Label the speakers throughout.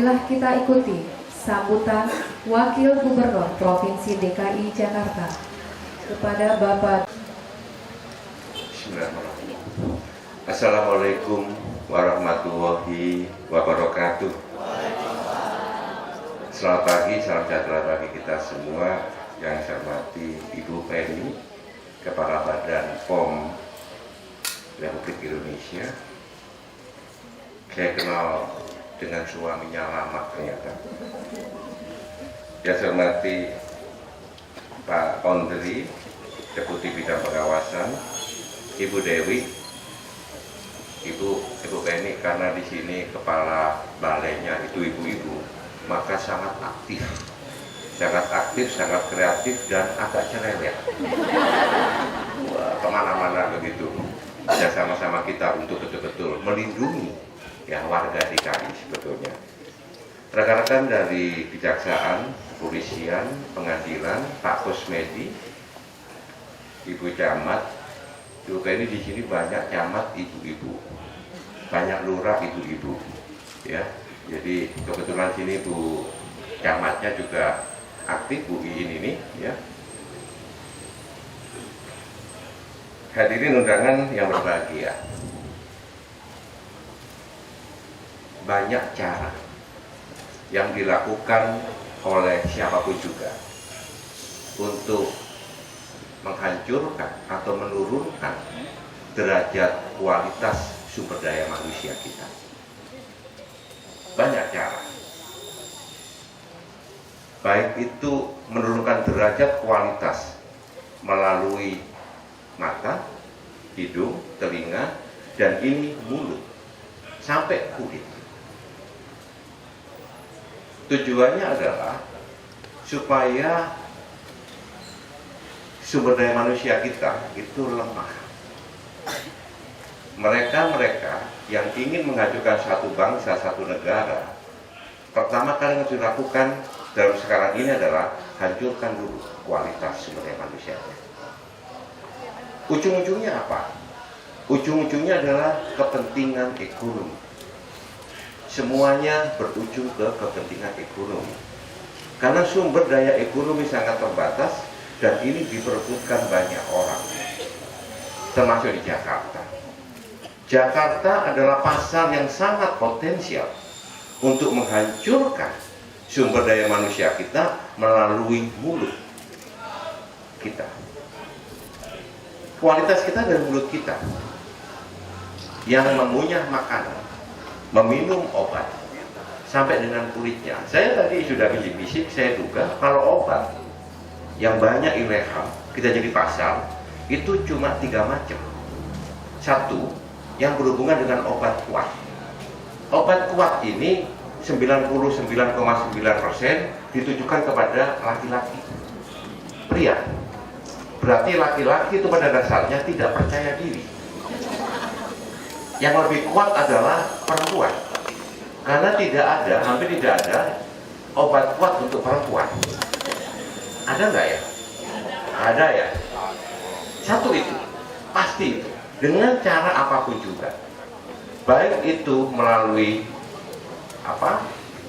Speaker 1: Marilah kita ikuti sambutan Wakil Gubernur Provinsi DKI Jakarta kepada Bapak.
Speaker 2: Bismillahirrahmanirrahim. Assalamualaikum warahmatullahi wabarakatuh. Selamat pagi, salam sejahtera bagi kita semua. Yang saya hormati Ibu Penny, Kepala Badan POM Republik Indonesia. Saya kenal dengan suaminya lama ternyata. Yang saya hormati Pak Ondri, Deputi Bidang Pengawasan, Ibu Dewi, Ibu Penny, karena di sini kepala balainya itu ibu-ibu, maka sangat aktif, sangat kreatif dan agak cerewet. Kemana-mana begitu. Dan sama-sama kita untuk betul-betul melindungi ya warga DKI sebetulnya. Rekan-rekan dari Kejaksaan, Kepolisian, Pengadilan, Pak Kosmedi, Ibu Camat, Ibu Penny, di sini banyak camat ibu-ibu, banyak lurah ibu-ibu, ya. Jadi kebetulan sini Bu Camatnya juga aktif, Bu Iin ini, ya. Hadirin undangan yang berbahagia. Banyak cara yang dilakukan oleh siapapun juga untuk menghancurkan atau menurunkan derajat kualitas sumber daya manusia kita. Banyak cara. Baik itu menurunkan derajat kualitas melalui mata, hidung, telinga, dan ini mulut sampai kulit. Tujuannya adalah supaya sumber daya manusia kita itu lemah. Mereka yang ingin menghancurkan satu bangsa, satu negara, pertama kali yang harus dilakukan dalam sekarang ini adalah hancurkan dulu kualitas sumber daya manusianya. Ujung-ujungnya apa? Ujung-ujungnya adalah kepentingan ekonomi. Semuanya berujung ke kepentingan ekonomi. Karena sumber daya ekonomi sangat terbatas dan ini diperebutkan banyak orang, termasuk di Jakarta. Jakarta adalah pasar yang sangat potensial untuk menghancurkan sumber daya manusia kita melalui mulut kita. Kualitas kita dari mulut kita yang mengunyah makanan, meminum obat, sampai dengan kulitnya. Saya tadi sudah bisik-bisik, saya duga kalau obat yang banyak ilegal kita jadi pasar, itu cuma 3 macam. Satu, yang berhubungan dengan obat kuat. Obat kuat ini 99,9% ditujukan kepada laki-laki, pria. Berarti laki-laki itu pada dasarnya tidak percaya diri. Yang lebih kuat adalah perempuan, karena hampir tidak ada obat kuat untuk perempuan. Ada nggak ya? Ada ya. Satu itu, pasti itu. Dengan cara apapun juga, baik itu melalui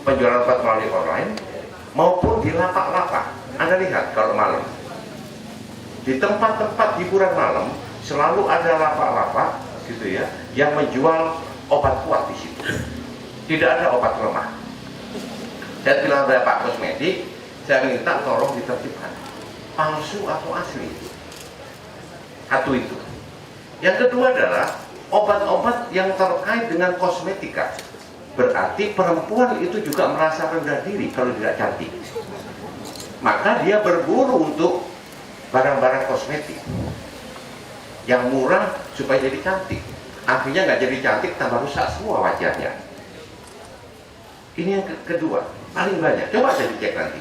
Speaker 2: penjualan obat melalui online maupun di lapak-lapak. Anda lihat kalau malam di tempat-tempat hiburan malam selalu ada lapak-lapak gitu ya yang menjual obat kuat di situ. Tidak ada obat lemah. Saya bilang kepada Pak Kosmedi, saya minta tolong ditertibkan palsu atau asli itu. Satu itu. Yang kedua adalah obat-obat yang terkait dengan kosmetika. Berarti perempuan itu juga merasa rendah diri kalau tidak cantik. Maka dia berburu untuk barang-barang kosmetik yang murah supaya jadi cantik. Akhirnya nggak jadi cantik, tambah rusak semua wajahnya. Ini yang kedua, paling banyak. Coba aja dicek nanti.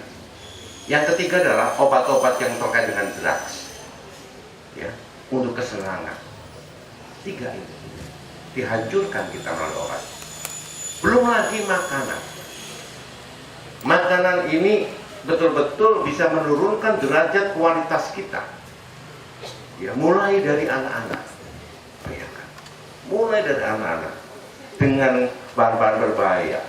Speaker 2: Yang ketiga adalah obat-obat yang terkait dengan drugs, ya, untuk kesenangan. 3 ini dihancurkan kita melalui obat. Belum lagi makanan. Makanan ini betul-betul bisa menurunkan derajat kualitas kita. Ya, mulai dari anak-anak. Mulai dari anak-anak dengan bahan-bahan berbahaya,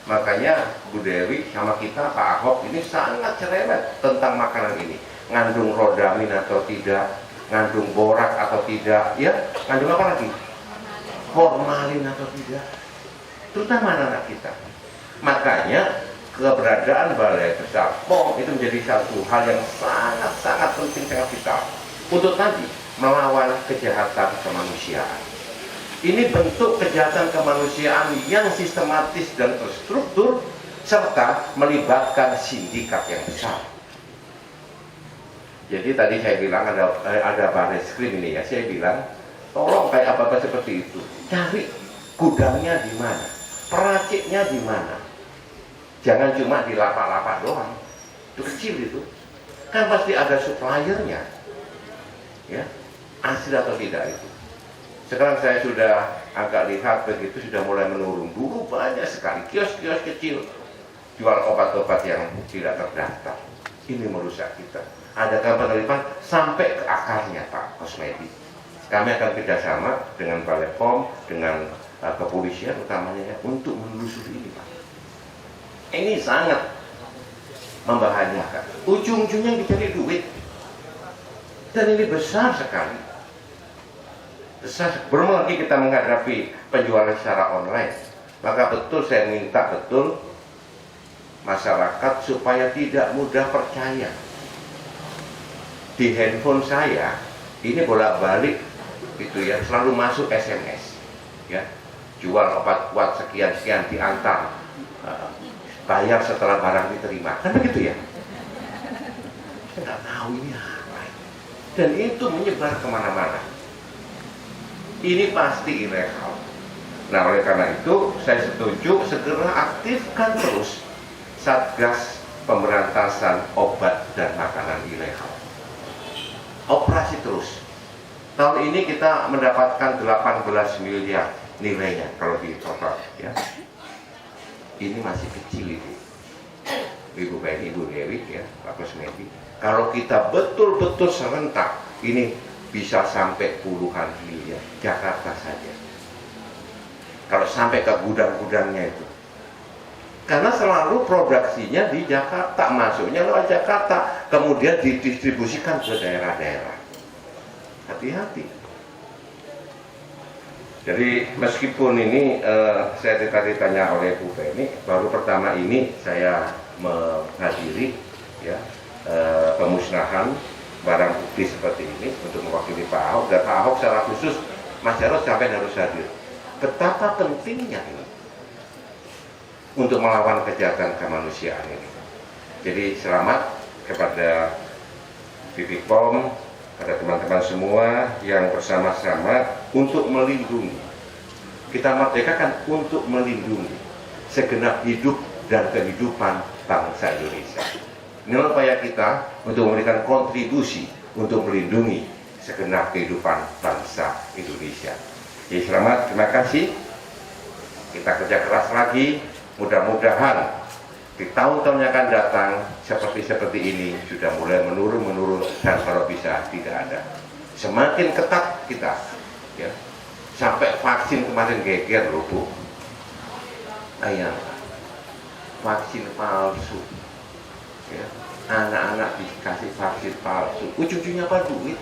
Speaker 2: Makanya Bu Dewi sama kita, Pak Ahok ini sangat cerewet tentang makanan ini. Ngandung rodamin atau tidak, ngandung borak atau tidak, ya, ngandung apa lagi? Formalin atau tidak, terutama anak kita. Makanya keberadaan Balai Besar POM itu menjadi satu hal yang sangat-sangat penting, sangat vital untuk tadi melawan kejahatan kemanusiaan. Ini bentuk kejahatan kemanusiaan yang sistematis dan terstruktur serta melibatkan sindikat yang besar. Jadi tadi saya bilang ada Barreskrim ini ya, saya bilang tolong kayak apa-apa seperti itu, cari gudangnya di mana, peraciknya di mana. Jangan cuma di lapak-lapak doang, itu kecil itu, kan pasti ada suppliernya, ya, asli atau tidak itu. Sekarang saya sudah agak lihat begitu sudah mulai menurun. Dulu banyak sekali kios-kios kecil jual obat-obat yang tidak terdaftar. Ini merusak kita. Adakah penelitian sampai ke akarnya Pak Kusmedi? Kami akan kerjasama dengan Balai POM, dengan kepolisian utamanya ya, untuk menelusuri ini Pak. Ini sangat membahayakan. Ujung-ujungnya dicari duit. Dan ini besar sekali. Belum lagi kita menghadapi penjualan secara online. Maka betul saya minta betul masyarakat supaya tidak mudah percaya. Di handphone saya ini bolak-balik itu ya, selalu masuk SMS ya, jual obat kuat sekian-sekian diantar, bayar setelah barang diterima, kan begitu ya. Saya nggak tahu ini apa, dan itu menyebar kemana-mana. Ini pasti ilegal. Nah, oleh karena itu saya setuju segera aktifkan terus Satgas Pemberantasan Obat dan Makanan Ilegal. Operasi terus. Tahun ini kita mendapatkan 18 miliar nilainya kalau di total ya. Ini masih kecil itu. Ibu Penny, Ibu Dewi ya, Pak Kusmedi. Kalau kita betul-betul serentak, ini bisa sampai puluhan miliar Jakarta saja. Kalau sampai ke gudang-gudangnya itu, karena selalu produksinya di Jakarta, masuknya lewat Jakarta, kemudian didistribusikan ke daerah-daerah. Hati-hati. Jadi meskipun ini saya tadi ditanya oleh Bu Penny, baru pertama ini saya menghadiri ya pemusnahan barang bukti seperti ini untuk mewakili Pak Ahok, dan Pak Ahok secara khusus Mas Jarod sampai harus hadir. Betapa pentingnya ini untuk melawan kejahatan kemanusiaan ini. Jadi selamat kepada BPOM, pada teman-teman semua yang bersama-sama untuk melindungi. Kita merdekakan untuk melindungi segenap hidup dan kehidupan bangsa Indonesia. Ini upaya kita untuk memberikan kontribusi untuk melindungi segenap kehidupan bangsa Indonesia. Jadi selamat, terima kasih. Kita kerja keras lagi. Mudah-mudahan di tahun-tahun yang akan datang seperti ini sudah mulai menurun dan kalau bisa tidak ada. Semakin ketat kita, ya. Sampai vaksin kemarin geger loh Bu. Ayah, vaksin palsu. Ya, anak-anak dikasih vaksin palsu, ujung-ujungnya apa? Duit.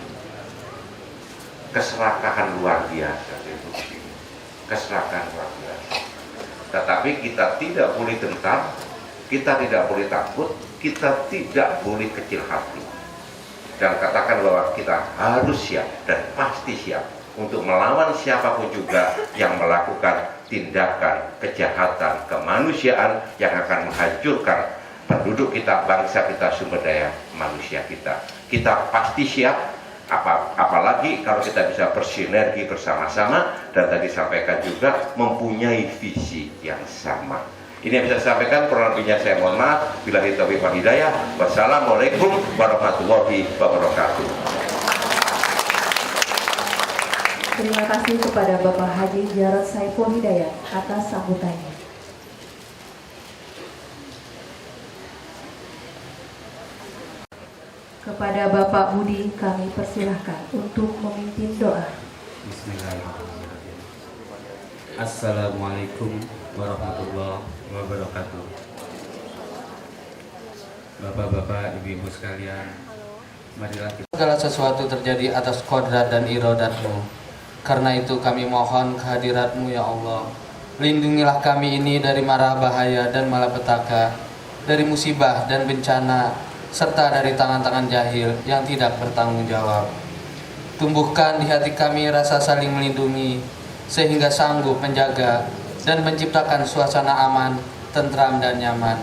Speaker 2: Keserakahan luar biasa, keserakahan luar biasa. Tetapi kita tidak boleh gentar, kita tidak boleh takut, kita tidak boleh kecil hati, dan katakan bahwa kita harus siap dan pasti siap untuk melawan siapapun juga yang melakukan tindakan kejahatan kemanusiaan yang akan menghancurkan penduduk kita, bangsa kita, sumber daya manusia kita. Kita pasti siap, apalagi kalau kita bisa bersinergi bersama-sama dan tadi sampaikan juga mempunyai visi yang sama. Ini yang bisa saya sampaikan, kurang lebihnya saya mohon maaf. Billahi taufiq wal hidayah. Wassalamualaikum warahmatullahi wabarakatuh.
Speaker 1: Terima kasih kepada Bapak Haji Jarod Saiful Hidayat atas sambutannya. Kepada Bapak Budi kami persilahkan untuk memimpin doa.
Speaker 3: Bismillahirrahmanirrahim. Assalamualaikum warahmatullahi wabarakatuh. Bapak-bapak, ibu-ibu sekalian, marilah kita... Segala sesuatu terjadi atas kodrat dan irodatmu. Karena itu kami mohon kehadiratmu ya Allah. Lindungilah kami ini dari mara bahaya dan malapetaka, dari musibah dan bencana, serta dari tangan-tangan jahil yang tidak bertanggung jawab. Tumbuhkan di hati kami rasa saling melindungi, sehingga sanggup menjaga dan menciptakan suasana aman, tentram dan nyaman.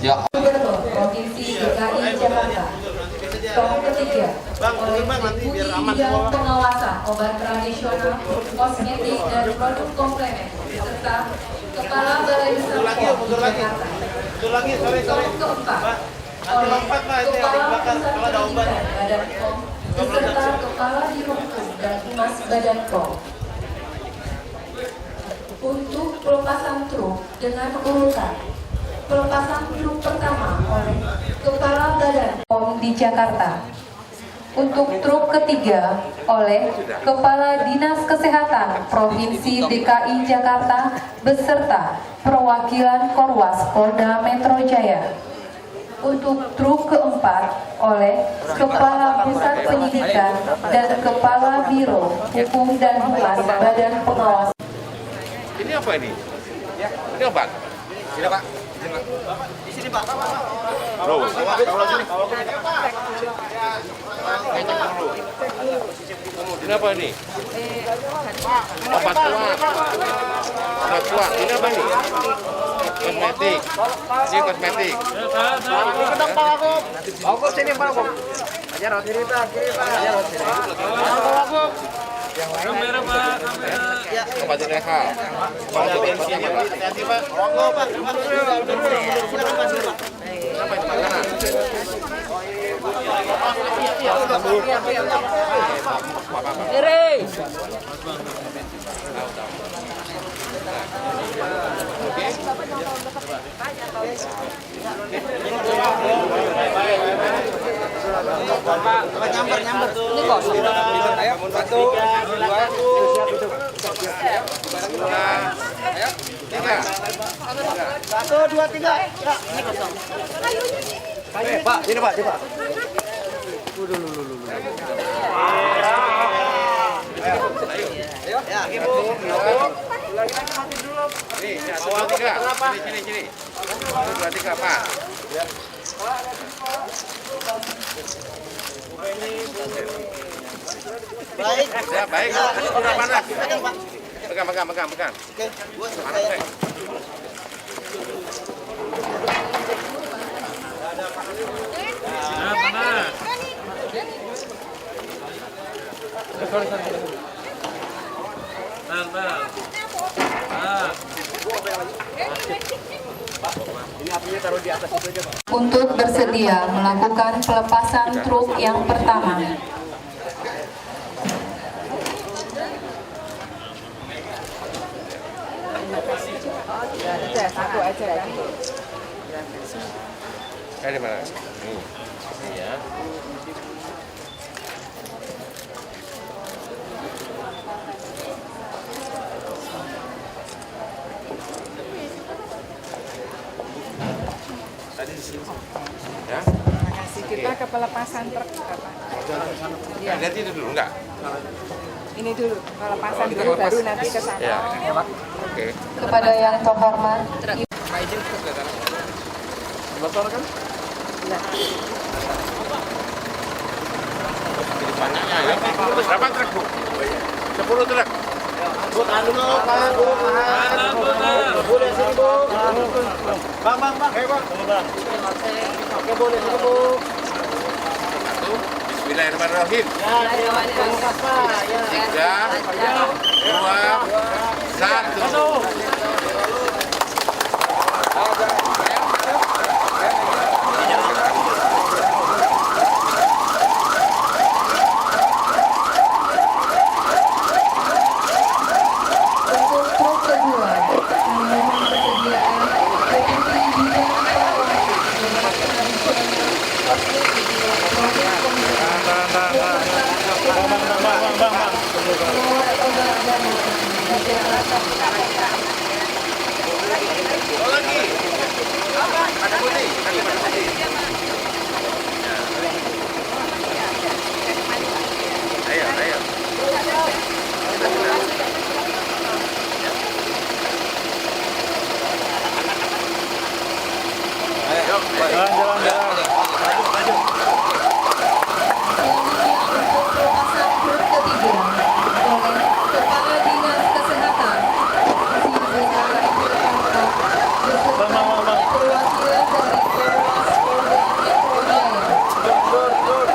Speaker 3: Ya Allah.
Speaker 1: Gubernur Provinsi DKI Jakarta. Tahun ketiga oleh Deputi Bidang Pengawasan Obat Tradisional, Kosmetik dan Produk Komplemen serta Kepala Balai Besar POM Jakarta. Tahun keempat oleh Kepala Pusat Pendidikan Badan POM beserta Kepala Biro Hukum dan Humas Badan POM. Untuk pelepasan truk dengan urutan. Pelepasan truk pertama oleh Kepala Badan POM di Jakarta. Untuk truk ketiga oleh Kepala Dinas Kesehatan Provinsi DKI Jakarta beserta perwakilan Korwas Polda Metro Jaya. Untuk truk keempat oleh Kepala Pusat Penyidikan dan Kepala Biro Hukum dan Humas Badan Pengawas.
Speaker 2: Ini apa ini? Ini obat?
Speaker 4: Sini Pak. Di sini Pak.
Speaker 2: Bro, ini apa ini? Obat kuat. Obat kuat. Ini apa ini? Kosmetik. Ini kosmetik.
Speaker 4: Kedok Pak aku. Aku sini Pak aku. Ajar kiri Pak, kiri Pak. Ajar sini. Pak aku. Kamera Pak, kamera.
Speaker 2: Obat leha. Obat bensinnya Pak.
Speaker 4: Hati-hati Pak. Aku Pak.
Speaker 2: Apa itu makanan?
Speaker 4: Kiri. Nyamber. Ini kosong. Ayo, 1, 2,
Speaker 2: 3.
Speaker 4: 1, 2, 3. Ini kosong. Pak, ini Pak, ini Pak. Ayo, ya, Ibu.
Speaker 2: Nih, 1, 2, 3. Sini. 1, 2, 3, Pak.
Speaker 4: Baik.
Speaker 2: Ya, baik. Sudah panas. Pegang.
Speaker 4: Oke, buat
Speaker 2: Panas,
Speaker 4: saya.
Speaker 1: Untuk bersedia melakukan pelepasan truk yang pertama.
Speaker 2: Di mana? Ini ya. Ya.
Speaker 5: Kita ke pelepasan truk apa?
Speaker 2: Ya. Lihat itu dulu enggak?
Speaker 5: Ini dulu pelepasan dulu baru nanti ke sana.
Speaker 2: Ya. Oke.
Speaker 1: Kepada yang terhormat,
Speaker 4: Izin ke sana.
Speaker 2: Kan? Banyaknya ya. Berapa truk, Bu? 10 truk.
Speaker 4: Bu, tahan dulu, Pak. Bu, tahan. Bu, dari sini, Bu. Bang. Ayo, Bang. Oke, Bu, dari sini, Bu.
Speaker 2: Bismillahirrahmanirrahim.
Speaker 4: Ya, terima kasih, Pak. Ya.
Speaker 2: 3, 2, 1.
Speaker 1: untuk truk kedua, memohon persediaan Deputi Bidang Pengawasan Obat Tradisional, Kosmetik, Produk Komplemen, Pelepasan truk ketiga oleh Kepala Dinas Kesehatan Provinsi DKI Jakarta beserta perwakilan dari Polres Polda Metro Jaya.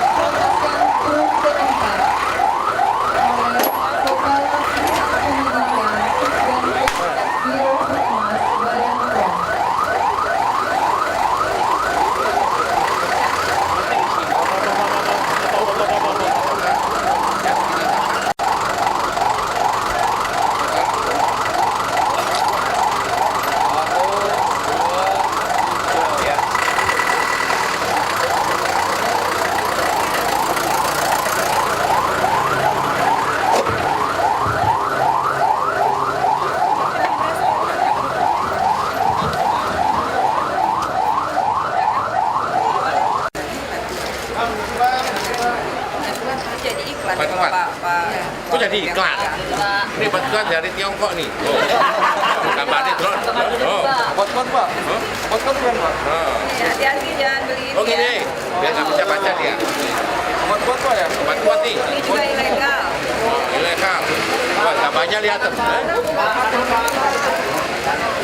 Speaker 1: Pelepasan truk keempat oleh Kepala Pusat Pendidikan dan Biro Humas Badan POM.
Speaker 5: Jadi iklan
Speaker 6: Pak.
Speaker 5: Pak.
Speaker 6: Kok jadi iklan? Ini bantuan dari Tiongkok nih. Oh. Gambarnya drone. Oh.
Speaker 3: Pot-pot Pak. Pot-pot kan Pak.
Speaker 6: Oh.
Speaker 5: Hati-hati jangan beli ini
Speaker 6: Oh gini,
Speaker 5: ya.
Speaker 6: biar nggak bisa baca dia.
Speaker 3: Pot-pot Pak ya.
Speaker 6: Kuat nih.
Speaker 5: Ini juga ilegal.
Speaker 6: Oh, ilegal. Wah, gambarnya lihat tuh.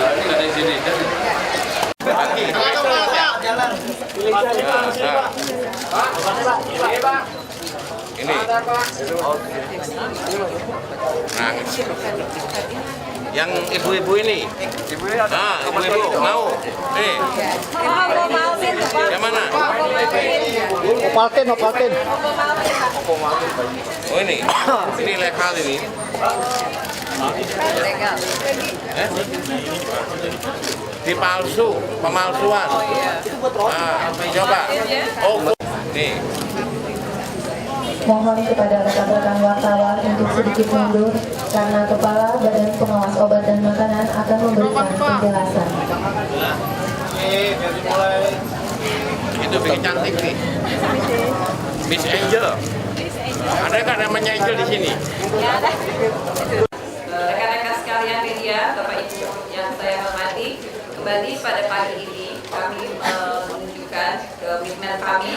Speaker 3: Ini ada di sini.
Speaker 6: Lagi. Ini. Nah, yang ibu-ibu ini. Ah, ibu-ibu mau.
Speaker 5: Mau sih,
Speaker 6: Yang mana?
Speaker 4: Opalten.
Speaker 6: Oh ini legal ini.
Speaker 5: ilegal.
Speaker 6: Dipalsu, pemalsuan. Nah, coba. Oh, nih.
Speaker 1: Mohon kepada rekan-rekan wartawan untuk sedikit mundur karena Kepala Badan Pengawas Obat dan Makanan akan memberikan penjelasan.
Speaker 6: Itu bikin cantik nih. Miss Angel. Ada nggak namanya Angel di sini?
Speaker 7: Rekan-rekan sekalian media, Bapak Ibu yang saya hormati, kembali pada pagi ini kami menunjukkan komitmen kami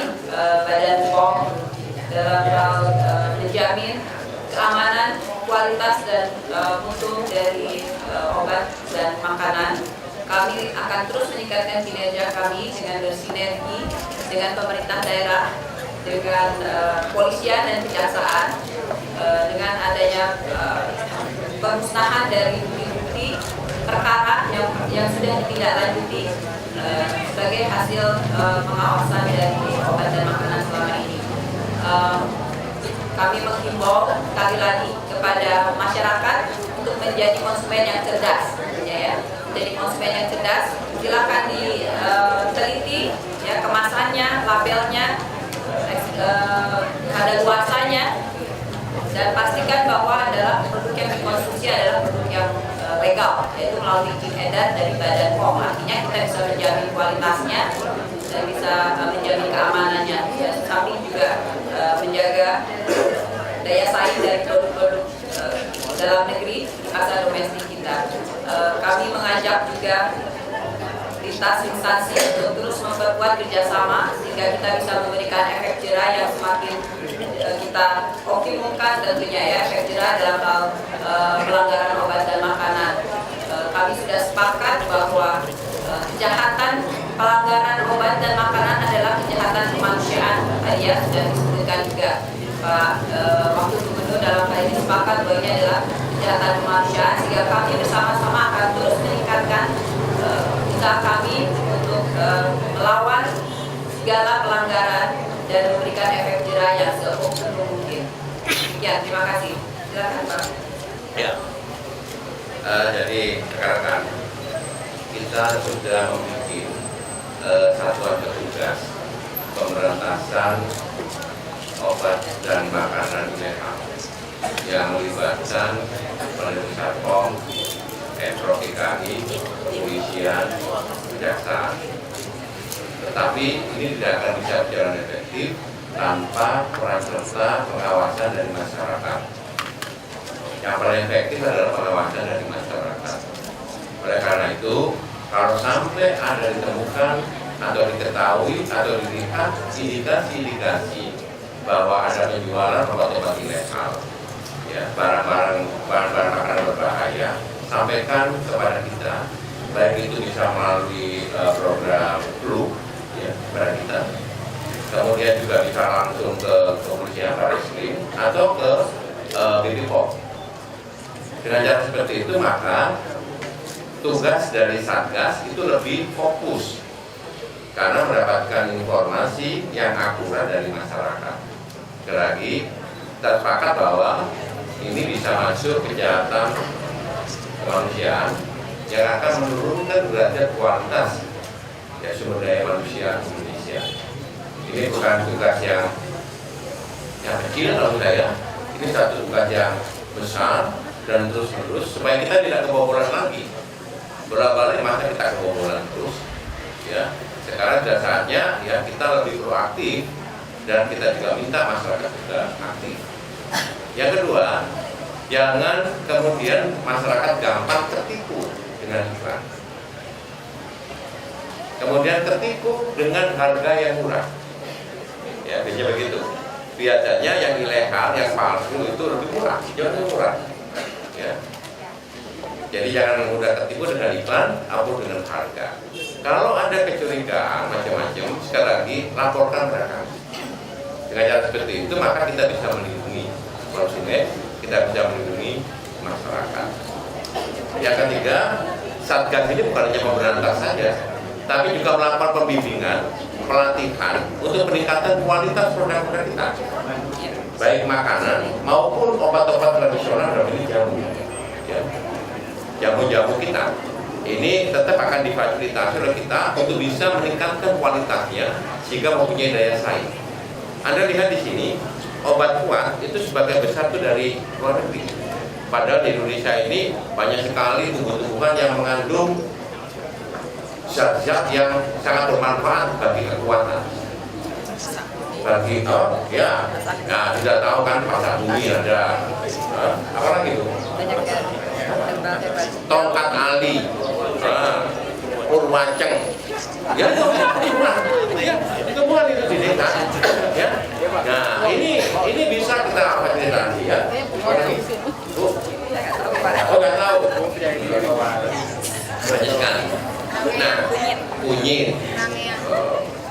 Speaker 7: Badan POM dalam hal menjamin keamanan, kualitas dan mutu dari obat dan makanan. Kami akan terus meningkatkan kinerja kami dengan bersinergi dengan pemerintah daerah, dengan polisian dan kejaksaan, dengan adanya pemusnahan dari bukti-bukti perkara yang sudah ditindaklanjuti sebagai hasil pengawasan dari obat dan makanan selama ini. Kami menghimbau sekali lagi kepada masyarakat untuk menjadi konsumen yang cerdas, ya. Menjadi konsumen yang cerdas, silakan diteliti ya kemasannya, labelnya, kadaluarsanya, dan pastikan bahwa adalah produk yang dikonsumsi adalah produk yang legal, yaitu melalui izin edar dari Badan POM. Artinya kita bisa menjamin kualitasnya dan bisa menjamin keamanannya, dan samping juga menjaga daya saing dari produk-produk dalam negeri di pasar domestik kita. Kami mengajak juga lintas instansi untuk terus memperkuat kerjasama sehingga kita bisa memberikan efek jerah yang semakin kita optimumkan tentunya ya, efek jerah dalam hal pelanggaran obat dan makanan. Kami sudah sepakat bahwa kejahatan pelanggaran obat dan makanan adalah kejahatan kemanusiaan. Tadi ya sudah disebutkan juga Pak Wakil Gubernur dalam hal ini sepakat bahwa ini adalah kejahatan kemanusiaan, sehingga kami bersama-sama akan terus meningkatkan usaha kami untuk melawan segala pelanggaran dan memberikan efek jerah yang seoptimum mungkin. Demikian, terima kasih. Silakan Pak.
Speaker 8: Ya, jadi rekan-rekan, kita sudah memiliki satuan petugas pemberantasan obat dan makanan ilegal yang melibatkan Badan Satpam, Pemprov DKI, kepolisian, kejaksaan. Tetapi ini tidak akan bisa berjalan efektif tanpa peran serta pengawasan dari masyarakat. Yang paling efektif adalah pengawasan dari masyarakat. Oleh karena itu, kalau sampai ada ditemukan atau diketahui atau dilihat indikasi-indikasi bahwa ada penjualan obat-obat ilegal, ya, bahan-bahan makanan berbahaya, sampaikan kepada kita, baik itu bisa melalui program Blue, ya, kepada kita, kemudian juga bisa langsung ke kepolisian Barreskrim atau ke BPOM. Dengan cara seperti itu maka tugas dari Satgas itu lebih fokus karena mendapatkan informasi yang akurat dari masyarakat. Sekali lagi, kita sepakat bahwa ini bisa masuk kejahatan kemanusiaan yang akan menurunkan derajat kualitas ya, sumber daya manusia Indonesia. Ini bukan tugas yang kecil menurut saya, ini satu tugas yang besar dan terus-menerus supaya kita tidak kebobolan lagi. Bolak-balik masa kita kebobolan terus, ya. Sekarang sudah saatnya ya kita lebih proaktif dan kita juga minta masyarakat juga aktif. Yang kedua, jangan kemudian masyarakat gampang tertipu dengan iklan. Kemudian tertipu dengan harga yang murah. Ya, biasanya begitu. Biasanya yang ilegal, yang palsu itu lebih murah, jauh lebih murah. Ya. Jadi jangan mudah tertipu dengan iklan ataupun dengan harga. Kalau ada kecurigaan macam-macam, sekali lagi laporkan pada kami. Dengan cara seperti itu maka kita bisa melindungi konsumen, kita bisa melindungi masyarakat. Yang ketiga, Satgas ini bukan hanya memberantas saja, tapi juga melakukan pembimbingan, pelatihan untuk peningkatan kualitas produk-produk kita, baik makanan maupun obat-obat tradisional dalam ini jamu. Ya. Jamu-jamu kita ini tetap akan difasilitasi oleh kita untuk bisa meningkatkan kualitasnya sehingga mempunyai daya saing. Anda lihat di sini obat kuat itu sebagai besar itu dari luar negeri. Padahal di Indonesia ini banyak sekali tumbuh-tumbuhan yang mengandung zat-zat yang sangat bermanfaat bagi kekuatan. Bagi ya, nah tidak tahu kan pasar bumi ada apa lagi itu? Tongkat Ali, Purwaceng, ya semua itu di desa, ya. Nah ini bisa kita fasilitasi ya. Oh nggak tahu. Banyak sekali. Nah, kunyit,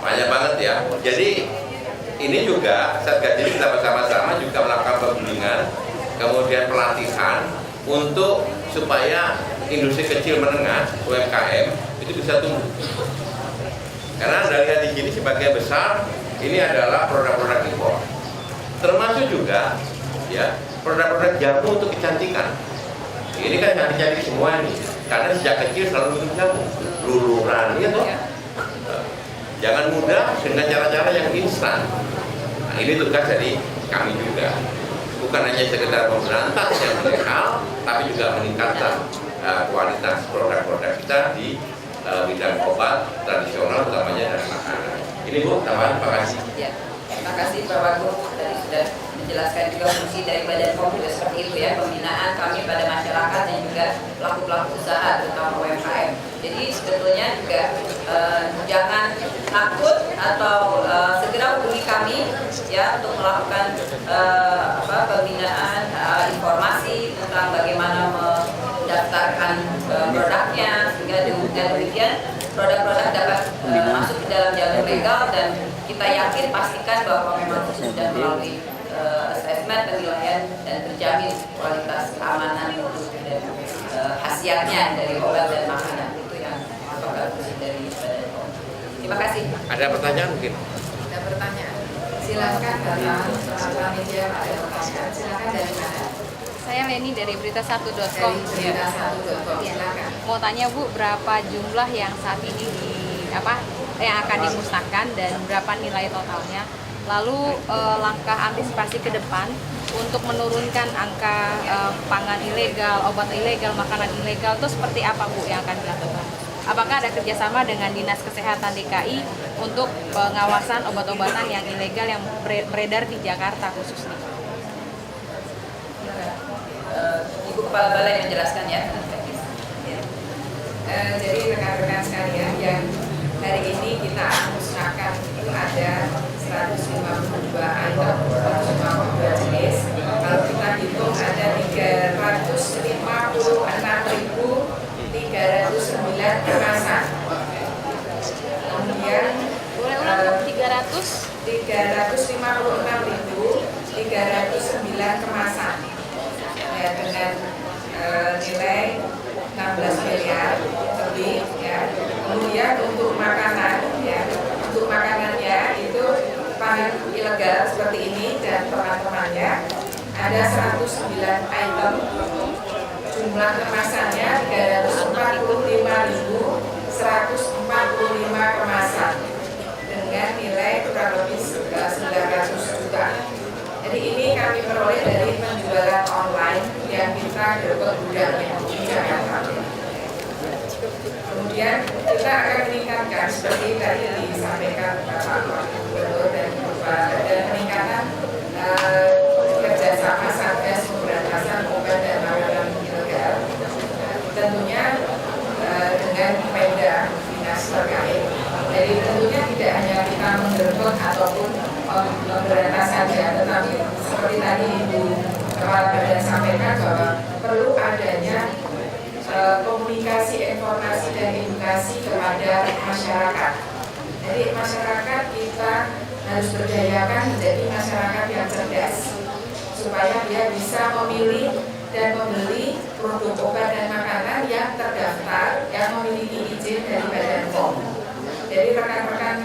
Speaker 8: banyak banget ya. Jadi ini juga Satgas ini kita bersama-sama juga melakukan pembimbingan, kemudian pelatihan untuk supaya industri kecil menengah UMKM itu bisa tumbuh. Karena Anda lihat di sini sebagian besar ini adalah produk-produk impor, termasuk juga ya produk-produk jamu untuk kecantikan. Ini kan cantik-cantik semua nih, karena sejak kecil selalu minum jamu, luluran, ya toh. Jangan mudah dengan cara-cara yang instan. Nah, ini tugas dari kami juga. Bukan hanya sekedar memberantas yang ilegal, tapi juga meningkatkan kualitas produk-produk kita di bidang obat tradisional, utamanya dari makanan. Ini Bu, tambahan, terima kasih.
Speaker 7: Ya, terima kasih Pak Wagub tadi sudah menjelaskan juga fungsi dari Badan POM juga seperti itu ya, pembinaan kami pada masyarakat dan juga pelaku-pelaku usaha terutama UMKM. Jadi sebetulnya juga jangan takut atau segera hubungi kami ya untuk melakukan pembinaan informasi tentang bagaimana mendaftarkan produknya sehingga dengan demikian produk-produk dapat masuk ke dalam jalur legal dan kita yakin pastikan bahwa memang sudah melalui asesmen penilaian dan terjamin kualitas keamanan mutu dan khasiatnya dari obat dan makanan itu yang bagus dari Badan POM. Terima kasih.
Speaker 8: Ada pertanyaan mungkin?
Speaker 7: Ada pertanyaan.
Speaker 1: Silakan Bapak Kepala Media Pak Elkan. Silakan dari mana?
Speaker 5: Saya Leni dari berita1.com.
Speaker 1: Dari berita1.com.
Speaker 5: Iya.
Speaker 1: Silakan.
Speaker 5: Mau tanya Bu, berapa jumlah yang saat ini yang akan dimusnahkan dan berapa nilai totalnya? Lalu langkah antisipasi ke depan untuk menurunkan angka pangan ilegal, obat ilegal, makanan ilegal itu seperti apa Bu yang akan dilakukan? Apakah ada kerjasama dengan Dinas Kesehatan DKI untuk pengawasan obat-obatan yang ilegal yang beredar di Jakarta khususnya?
Speaker 7: Ibu Kepala Balai menjelaskan ya.
Speaker 1: Jadi rekan-rekan sekalian yang hari ini kita musnahkan itu ada 152 item, 152 jenis. Kalau kita hitung ada 356.309 kemasan. Kemudian
Speaker 5: Boleh ulang Bu,
Speaker 1: 356.309 kemasan ya, dengan nilai 16 miliar lebih ya. Kemudian untuk makanan ya, untuk makanannya itu pangan ilegal seperti ini dan teman-temannya ada 109 item, jumlah kemasannya 345.145 kemasan dengan nilai kurang lebih 900 juta. Jadi ini kami peroleh dari penjualan online yang kita gerbek gudang di Jakarta. Kemudian kita akan meningkatkan seperti tadi disampaikan Bapak Gubernur dan ada peningkatan kerjasama Satgas Pemberantasan Obat dan Makanan Ilegal. Tentunya dengan Pemda dinas terkait. Jadi tentunya tidak hanya kita menggerbek ataupun memberantas saja, tetapi seperti tadi Ibu Kepala Badan sampaikan bahwa perlu adanya komunikasi, informasi dan edukasi kepada masyarakat. Jadi masyarakat kita harus berdayakan menjadi masyarakat yang cerdas supaya dia bisa memilih dan membeli produk obat dan makanan yang terdaftar yang memiliki izin dari Badan POM. Jadi rekan-rekan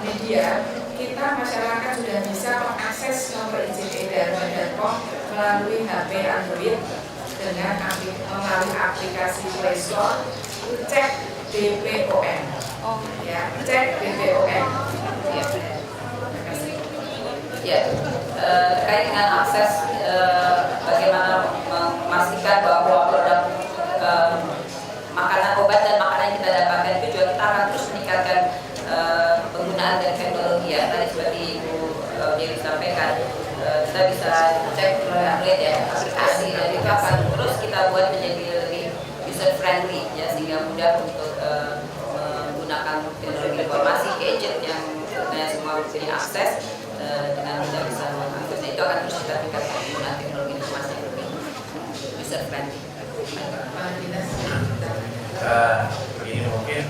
Speaker 1: media, kita masyarakat sudah bisa mengakses nomor izin edar Badan POM melalui HP Android dengan melalui aplikasi Play Store, cek BPOM. Ya, cek BPOM.
Speaker 7: Ya, terkait dengan akses bagaimana memastikan bahwa produk makanan, obat dan makanan yang kita dapatkan itu juga kita akan terus meningkatkan penggunaan dari teknologi ya. Tadi seperti Ibu Dewi sampaikan, kita bisa cek melalui ya aplikasi dan itu akan terus kita buat menjadi lebih user friendly ya, sehingga mudah untuk menggunakan teknologi informasi gadget yang semua bisa diakses dengan mudah bisa mengaksesnya. Itu akan terus kita tingkatkan penggunaan teknologi informasi yang lebih user friendly.
Speaker 9: Begini mungkin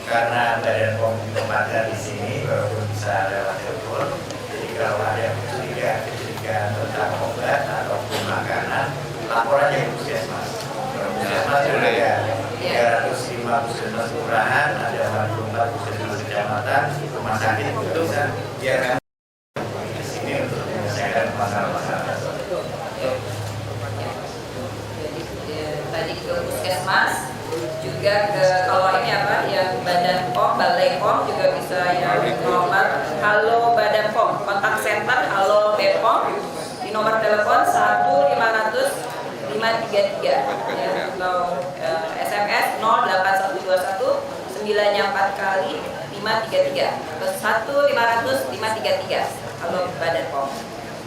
Speaker 9: karena Badan POM ditempatkan di sini walaupun bisa lewat telepon, jadi kalau ada yang kecurigaan tentang obat ataupun makanan, lapor aja ke Puskesmas. Puskesmas sudah ada 305 puskesmas kelurahan, ada 44 puskesmas kecamatan, rumah sakit juga bisa biarkan di sini untuk menyelesaikan masalah-masalah.
Speaker 7: Tadi ke Puskesmas, juga ke kalau ini apa yang Badan POM, Balai POM juga bisa ya nomor Halo Badan POM, kontak center Halo BPOM di nomor telepon 1-500-533 ya, atau SMS 08121 9-nya 4 kali 533 atau 1-500-533 Halo Badan POM,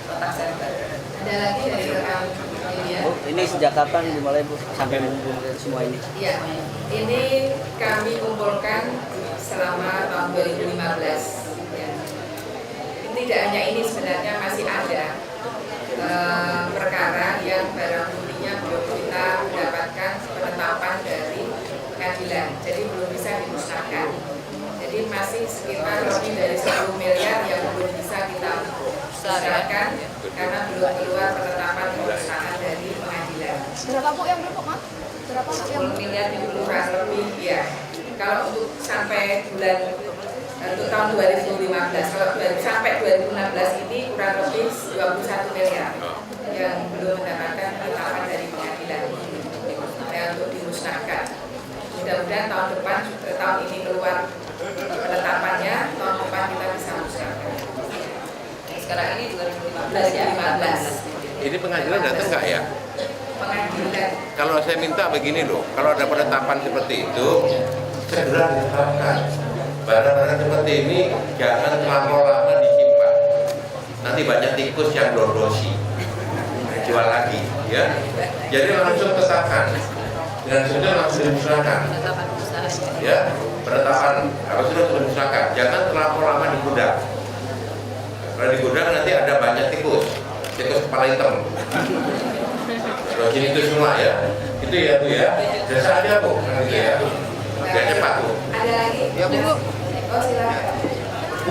Speaker 7: kontak center.
Speaker 1: Ada lagi dari rekan media?
Speaker 4: Bu, ini sejak kapan dimulai Bu sampai mengumpulkan semua ini?
Speaker 1: Iya, ini kami kumpulkan selama tahun 2015. Ya. Tidak hanya ini, sebenarnya masih ada perkara yang barang buktinya belum kita mendapatkan penetapan dari pengadilan, jadi belum bisa dimusnahkan. Jadi masih sekitar lebih dari 10 miliar yang belum bisa kita musnahkan karena belum keluar penetapan pemusnahan dari pengadilan.
Speaker 5: Berapa Bu yang belum, Mas? Berapa Bu yang
Speaker 7: 10 miliar yang belum
Speaker 1: kurang lebih ya. Kalau untuk sampai bulan untuk tahun 2015, kalau sampai
Speaker 7: 2015 ini kurang lebih 21 miliar yang belum mendapatkan penetapan dari pengadilan untuk dimusnahkan. Mudah-mudahan tahun depan, tahun ini keluar penetapannya, tahun depan kita bisa musnahkan. Sekarang ini 2015 ya, 2015.
Speaker 6: Ini pengadilan datang nggak ya?
Speaker 7: Pengadilan.
Speaker 6: Kalau saya minta begini loh, kalau ada penetapan seperti itu, segera ditetapkan. Barang-barang seperti ini jangan terlalu lama disimpan. Nanti banyak tikus yang dodosi, jual lagi, ya. Jadi langsung tetapkan, dan sudah langsung dimusnahkan. Ya, penetapan harus sudah dimusnahkan. Jangan terlalu lama di gudang. Kalau di gudang nanti ada banyak tikus kepala hitam. Terus ini itu semua ya. Itu ya Bu ya. Jasa aja Bu, gitu ya. Biar cepat Bu.
Speaker 7: Ada lagi?
Speaker 4: Ya Bu.
Speaker 7: Oh silakan.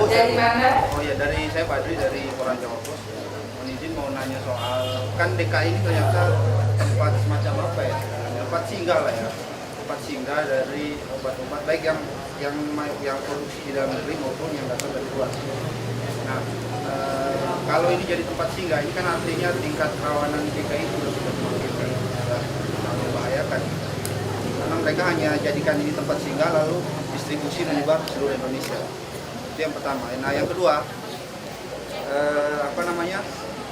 Speaker 7: Dari mana?
Speaker 4: Oh ya, dari saya Pak Dwi dari Koran Jawa Pos. Mohon izin mau nanya soal, kan DKI ini ternyata tempat semacam apa ya? Tempat singgah lah ya. Tempat singgah dari obat-obat baik yang produksi di dalam negeri maupun yang datang dari luar. Nah, kalau ini jadi tempat singgah, ini kan artinya tingkat kerawanan DKI itu sudah semakin membahayakan. Karena mereka hanya jadikan ini tempat singgah lalu distribusi menyebar ke seluruh Indonesia. Itu yang pertama. Nah, yang kedua,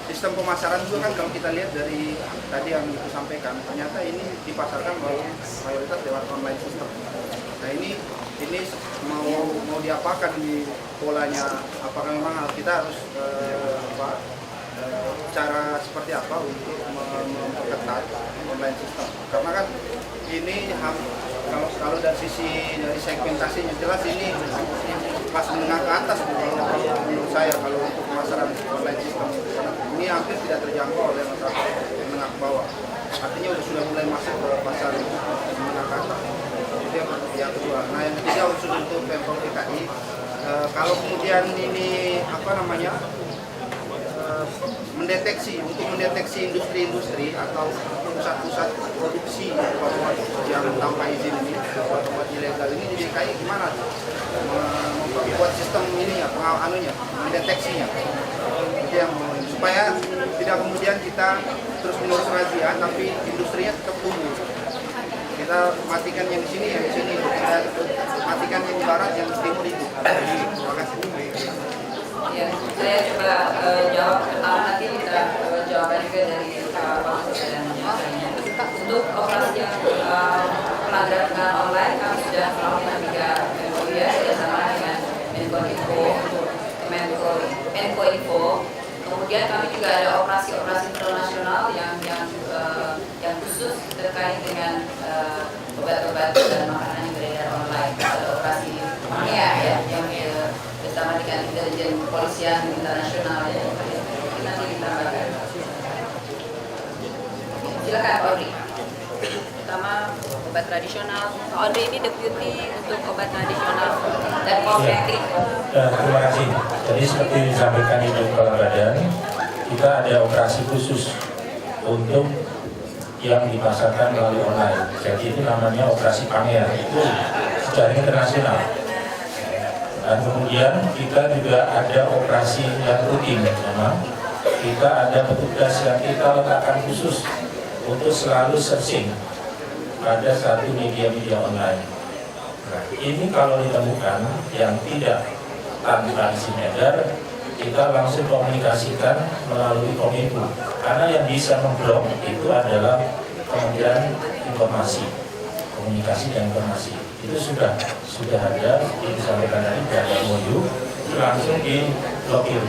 Speaker 4: sistem pemasaran juga kan kalau kita lihat dari tadi yang itu sampaikan, ternyata ini dipasarkan mayoritas lewat online system. Nah, ini mau diapakan di polanya? Apakah memang kita harus cara seperti apa untuk memperketat online system? Karena kan ini kalau dari segmentasinya jelas ini kelas menengah ke atas menurut saya kalau untuk pemasaran online system. Ini hampir tidak terjangkau oleh masyarakat menengah ke bawah. Artinya sudah mulai masuk ke pasar menengah ke atas. Itu yang kedua. Nah, yang ketiga khusus untuk Pemprov DKI, kalau kemudian ini mendeteksi industri-industri atau pusat-pusat produksi obat yang tanpa izin ini, obat ilegal ini di DKI gimana? Membuat sistem ini ya, mendeteksinya. Itu yang supaya tidak kemudian kita terus menerus razia tapi industrinya tetap tumbuh. Kita matikan yang di sini, kita matikan yang di barat, yang di timur itu. Terima kasih.
Speaker 7: Ya, saya coba jawab pertama, nanti kita jawaban juga dari Pak Mahfud dan jawabannya. Untuk operasi yang pelanggaran dengan online, kami sudah melakukan 3 MOU ya, bersama dengan Menkominfo. Kemudian kami juga ada operasi-operasi internasional yang khusus terkait dengan obat-obat dan makanan yang beredar online. Ada operasi ya, yang bersama dengan intelijen kepolisian internasional ya. Nanti ditambahkan. Silakan Pak Audrey. Pertama obat tradisional. Pak Audrey ini deputi untuk obat tradisional dan kosmetik.
Speaker 10: Terima kasih. Jadi seperti disampaikan Ibu Kepala Badan, kita ada operasi khusus untuk yang dipasarkan melalui online. Jadi itu namanya operasi Pangean. Itu secara internasional. Dan kemudian kita juga ada operasi yang rutin, memang kita ada petugas yang kita letakkan khusus untuk selalu searching pada satu media-media online. Nah, ini kalau ditemukan yang tidak tanpa izin edar, kita langsung komunikasikan melalui Kominfo. Karena yang bisa memblok itu adalah Kementerian Informasi, Komunikasi dan Informasi. Itu sudah ada disampaikan tadi dari MOU langsung diblokir.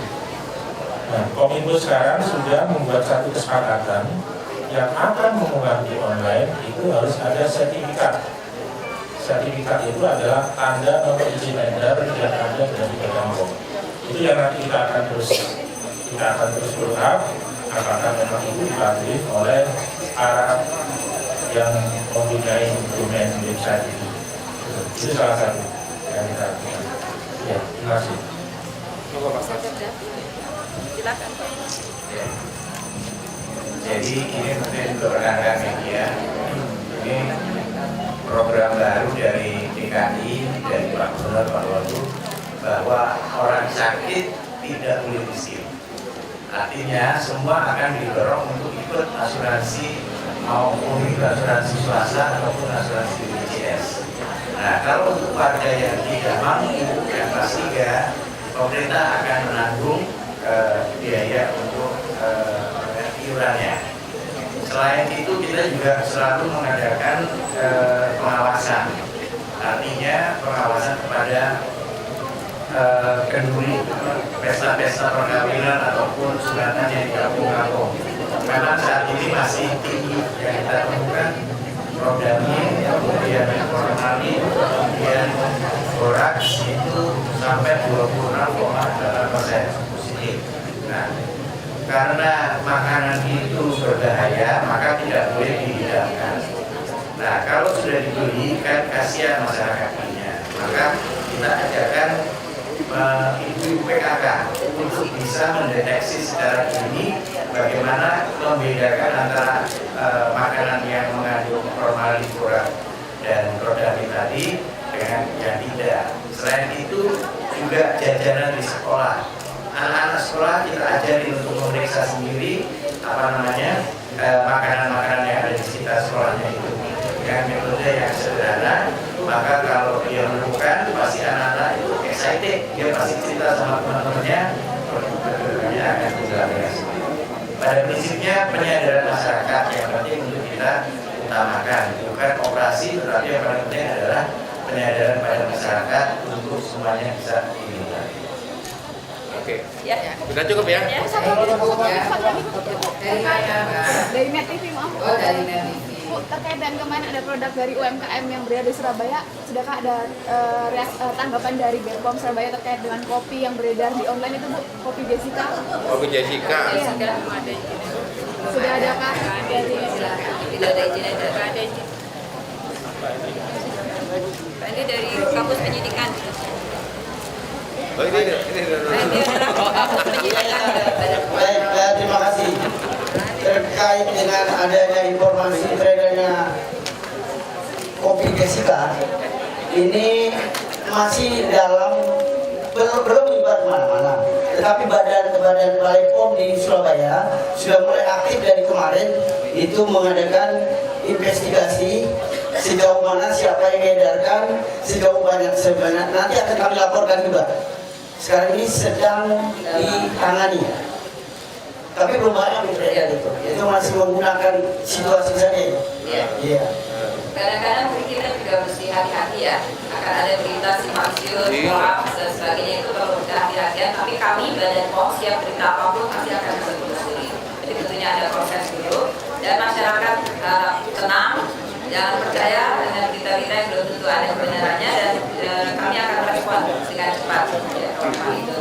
Speaker 10: Nah, Kominfo sekarang sudah membuat satu kesepakatan yang akan mengunggah di online itu harus ada sertifikat. Sertifikat itu adalah tanda nomor izin edar yang ada dari Badan POM. Itu yang nanti kita akan terus bertahap apakah memang itu dipatuhi oleh para yang mempunyai domain website itu. Itu salah satu yang kita lakukan. Ya, terima kasih.
Speaker 7: Silakan.
Speaker 9: Jadi ini mungkin untuk rekan-rekan media, ini program baru dari DKI, dari Pak Gubernur Pak Wagub, bahwa orang sakit tidak boleh miskin. Artinya semua akan didorong untuk ikut asuransi maupun asuransi swasta ataupun asuransi BPJS. Nah, kalau untuk warga yang tidak mampu yang kelas 3, pemerintah akan menanggung biaya untuk iurannya. Selain itu kita juga selalu mengadakan pengawasan. Artinya pengawasan kepada kenduri pesta-pesta perkawinan ataupun sunatan yang di kampung-kampung. Memang saat ini masih tinggi yang kita temukan Prodami, kemudian Formalin, kemudian Boraks itu sampai 26,8% positif. Nah, karena makanan itu berbahaya, maka tidak boleh dihidangkan. Nah, kalau sudah dibeli kan kasihan masyarakatnya, maka kita ajarkan ibu PKK untuk bisa mendeteksi secara dini bagaimana membedakan antara makanan yang mengandung formalin, borak, dan Prodami tadi dengan yang tidak. Selain itu juga jajanan di sekolah. Anak-anak sekolah kita ajarin untuk memeriksa sendiri makanan-makanan yang ada di sekitar sekolahnya itu dengan metode yang sederhana. Maka kalau dia menemukan, pasti anak-anak itu excited, dia pasti cerita sama teman-temannya, produknya akan berjalan. Pada prinsipnya penyadaran masyarakat yang penting untuk kita utamakan, bukan operasi, tetapi yang paling penting adalah penyadaran pada masyarakat untuk semuanya bisa dihindari.
Speaker 6: Oke, sudah cukup ya?
Speaker 11: Dari Net TV, maaf.
Speaker 7: Oh, dari Net TV.
Speaker 11: Bu, terkait dengan kemarin ada produk dari UMKM yang berada di Surabaya, sudahkah ada tanggapan dari BPOM Surabaya terkait dengan kopi yang beredar di online itu, Bu? Kopi Jessica?
Speaker 6: Kopi Jessica.
Speaker 11: Iya. Sudah adakah dari
Speaker 7: Tidak ada izin edar. Ini dari kampus penyidikan.
Speaker 6: Oh, ini
Speaker 7: adalah kampus penyidikan dari Badan POM.
Speaker 12: Baik, terima kasih. Terkait dengan adanya informasi beredarnya kopi Jessica, ini masih belum menyebar kemana-mana. Tetapi badan Balai POM di Surabaya sudah mulai aktif dari kemarin itu mengadakan investigasi sejauh mana siapa yang mengedarkan, sejauh banyak sebenarnya nanti akan kami laporkan juga. Sekarang ini sedang ditangani. Tapi belum banyak beredar itu masih menggunakan situasi saja. Iya.
Speaker 7: Kadang-kadang kita juga mesti hati-hati ya, akan ada berita simpang siur, hoax dan sebagainya, itu perlu hati-hatian. Tapi kami Badan POM siap berita apapun pasti akan ditelusuri. Jadi tentunya ada proses dulu dan masyarakat tenang, jangan percaya dengan berita-berita yang belum tentu ada kebenarannya, dan kami akan respon dengan cepat ya, kalau itu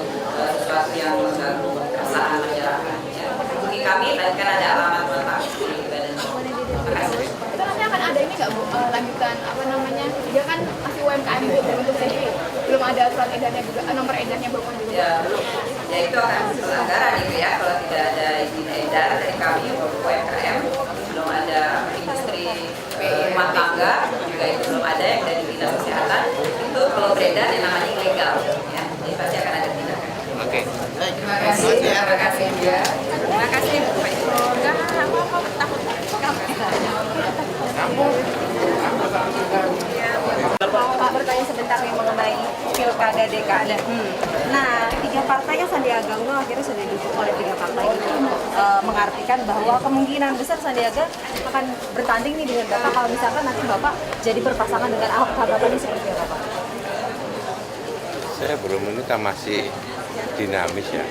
Speaker 7: sesuatu yang mengganggu keresahan masyarakat. Kami kan ada alamat kontak di Badan POM. Terima kasih.
Speaker 11: itu nanti akan ada ini nggak, Bu, lanjutan dia kan masih UMKM, Bu, untuk sendiri belum ada surat edarnya juga, nomor edarnya belum ada juga.
Speaker 7: Ya belum. Ya itu akan pelanggaran itu ya kalau tidak ada izin edar dari kami untuk UMKM, belum ada industri rumah tangga juga itu belum ada yang dari dinas kesehatan, itu kalau beredar yang namanya ilegal ya, jadi pasti akan ada tindakan.
Speaker 6: Oke.
Speaker 7: Terima kasih. Terima kasih ya. Terima kasih Bu.
Speaker 13: Pak, bertanya sebentar yang mengenai pilkada DKI. Nah, 3 partai kan Sandiaga Uno akhirnya sudah didukung oleh 3 partai itu, mengartikan bahwa kemungkinan besar Sandiaga akan bertanding nih dengan Bapak kalau misalkan nanti Bapak jadi berpasangan dengan Ahok. Tanggapannya seperti apa, Pak?
Speaker 6: Saya belum, ini kan masih dinamis ya.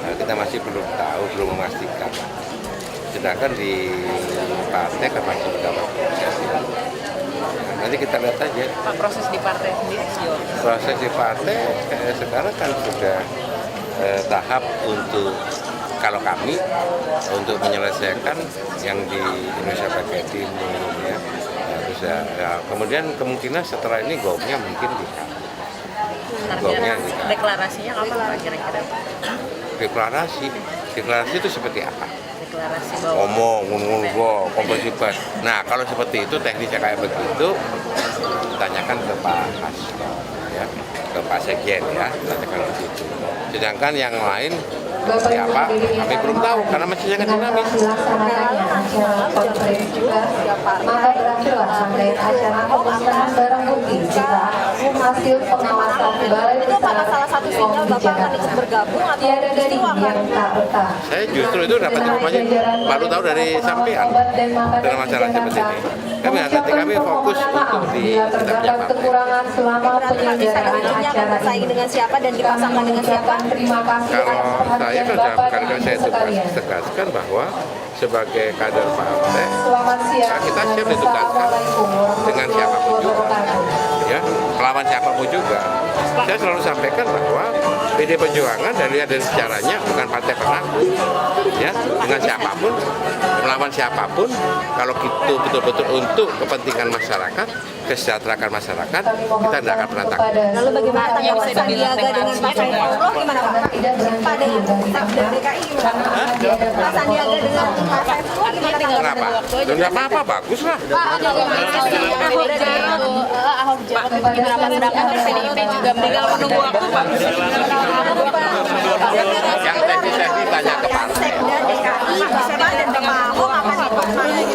Speaker 6: Nah, kita masih belum tahu, belum memastikan. Sedangkan di partai kan masih dapat proses. Nanti kita lihat aja.
Speaker 5: Pak, proses di partai sendiri?
Speaker 6: Proses di partai sekarang kan sudah tahap untuk, kalau kami untuk menyelesaikan yang di Indonesia Bagian Timur ya. Terus ya, kemudian kemungkinan setelah ini gomnya mungkin di
Speaker 5: Deklarasinya kapan Pak kira-kira?
Speaker 6: Deklarasi itu seperti apa?
Speaker 5: Deklarasi bahwa
Speaker 6: Ngomong, kompresi pers. Nah, kalau seperti itu teknisnya kayak begitu, tanyakan ke Pak Hasto ya. ke Pak Sekjen ya, tanyakan ke situ. Sedangkan yang lain seperti apa, kami belum tahu karena masih sangat dinamis.
Speaker 1: Dilaksanakannya acara konferensi juga, maka berakhirlah rangkaian acara pemusnahan barang bukti sisa hasil pengawasan Balai Besar
Speaker 13: salah satu sinyal Bapak akan ikut bergabung atau
Speaker 1: tiada dari yang tak retak.
Speaker 6: Saya justru itu dapat informasi baru tahu dari sampean dalam masalah seperti ini. Kami fokus untuk di
Speaker 1: terdapat kekurangan selama penyelenggaraan acara
Speaker 13: bersaing dengan siapa dan dipasangkan dengan siapa.
Speaker 1: Terima kasih atas
Speaker 6: kalau saya
Speaker 1: perhatian
Speaker 6: kan
Speaker 1: Bapak
Speaker 6: dalam
Speaker 1: dan
Speaker 6: saya
Speaker 1: Ibu sekalian.
Speaker 6: tegaskan bahwa sebagai kader partai
Speaker 1: Selamat siang.
Speaker 6: kita siap ditugaskan dengan siapapun juga, ya melawan siapapun juga. Saya selalu sampaikan bahwa PD Perjuangan dari sejarahnya bukan partai penakut, ya dengan siapapun, melawan siapapun. Kalau itu betul-betul untuk kepentingan masyarakat, kesejahteraan masyarakat, kita tidak akan pernah takut.
Speaker 13: Lalu bagaimana tanggapan Sandiaga dengan Pak Saifullah gimana Pak? Pak dengan DKI gimana? Pak Sandiaga dengan Pak Saifullah gimana?
Speaker 6: Kenapa? Tidak apa-apa, bagus lah.
Speaker 13: Ahok Jarot gimana Pak? Sedangkan PDIP juga tinggal menunggu waktu Pak.
Speaker 6: Yang teknis tanya ke Pak.
Speaker 13: Sekda DKI, Bapak dan Pak Ahok akan dipakai.